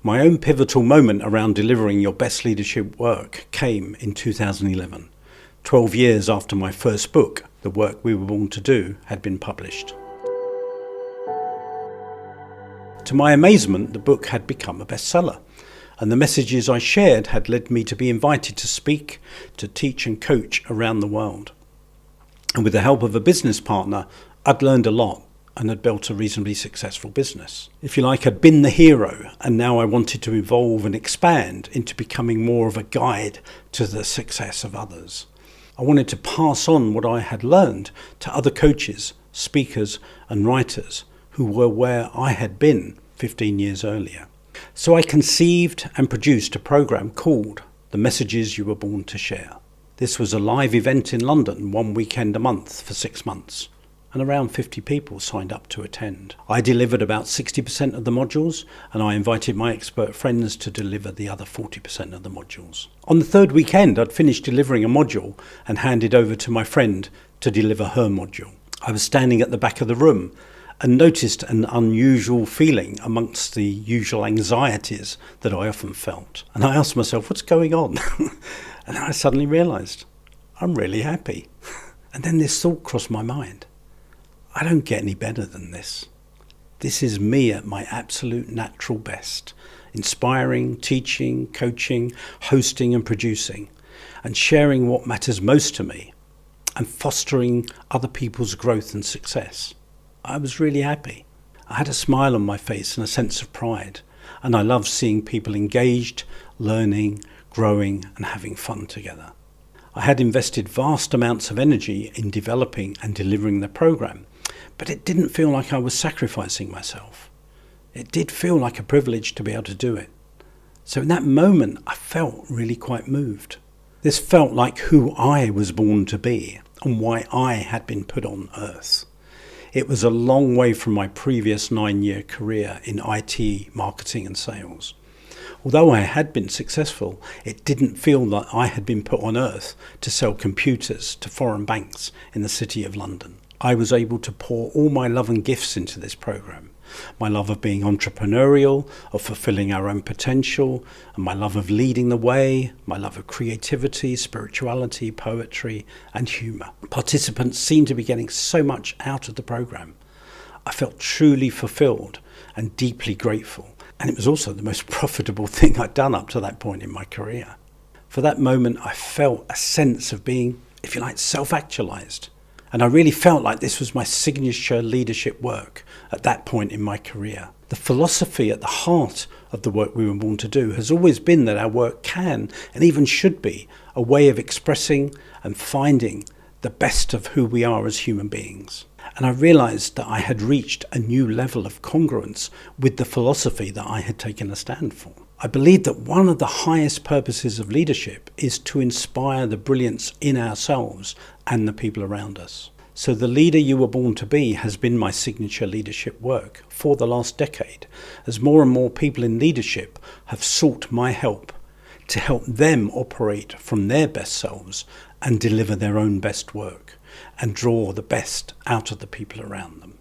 My own pivotal moment around delivering your best leadership work came in 2011, 12 years after my first book, The Work We Were Born to Do, had been published. To my amazement, the book had become a bestseller, and the messages I shared had led me to be invited to speak, to teach and coach around the world. And with the help of a business partner, I'd learned a lot and had built a reasonably successful business. If you like, I'd been the hero, and now I wanted to evolve and expand into becoming more of a guide to the success of others. I wanted to pass on what I had learned to other coaches, speakers and writers who were where I had been 15 years earlier. So I conceived and produced a program called The Messages You Were Born to Share. This was a live event in London, one weekend a month for 6 months, and around 50 people signed up to attend. I delivered about 60% of the modules, and I invited my expert friends to deliver the other 40% of the modules. On the third weekend, I'd finished delivering a module and handed over to my friend to deliver her module. I was standing at the back of the room and noticed an unusual feeling amongst the usual anxieties that I often felt. And I asked myself, what's going on? And I suddenly realised, I'm really happy. And then this thought crossed my mind. I don't get any better than this. This is me at my absolute natural best, inspiring, teaching, coaching, hosting and producing, and sharing what matters most to me, and fostering other people's growth and success. I was really happy. I had a smile on my face and a sense of pride, and I loved seeing people engaged, learning, growing and having fun together. I had invested vast amounts of energy in developing and delivering the program, but it didn't feel like I was sacrificing myself. It did feel like a privilege to be able to do it. So in that moment, I felt really quite moved. This felt like who I was born to be and why I had been put on earth. It was a long way from my previous 9-year career in IT, marketing and sales. Although I had been successful, it didn't feel that I had been put on earth to sell computers to foreign banks in the City of London. I was able to pour all my love and gifts into this program. My love of being entrepreneurial, of fulfilling our own potential, and my love of leading the way, my love of creativity, spirituality, poetry, and humour. Participants seemed to be getting so much out of the program. I felt truly fulfilled and deeply grateful, and it was also the most profitable thing I'd done up to that point in my career. For that moment, I felt a sense of being, if you like, self-actualized. And I really felt like this was my signature leadership work at that point in my career. The philosophy at the heart of the work we were born to do has always been that our work can, and even should be, a way of expressing and finding the best of who we are as human beings. And I realized that I had reached a new level of congruence with the philosophy that I had taken a stand for. I believe that one of the highest purposes of leadership is to inspire the brilliance in ourselves and the people around us. So the leader you were born to be has been my signature leadership work for the last decade, as more and more people in leadership have sought my help to help them operate from their best selves and deliver their own best work and draw the best out of the people around them.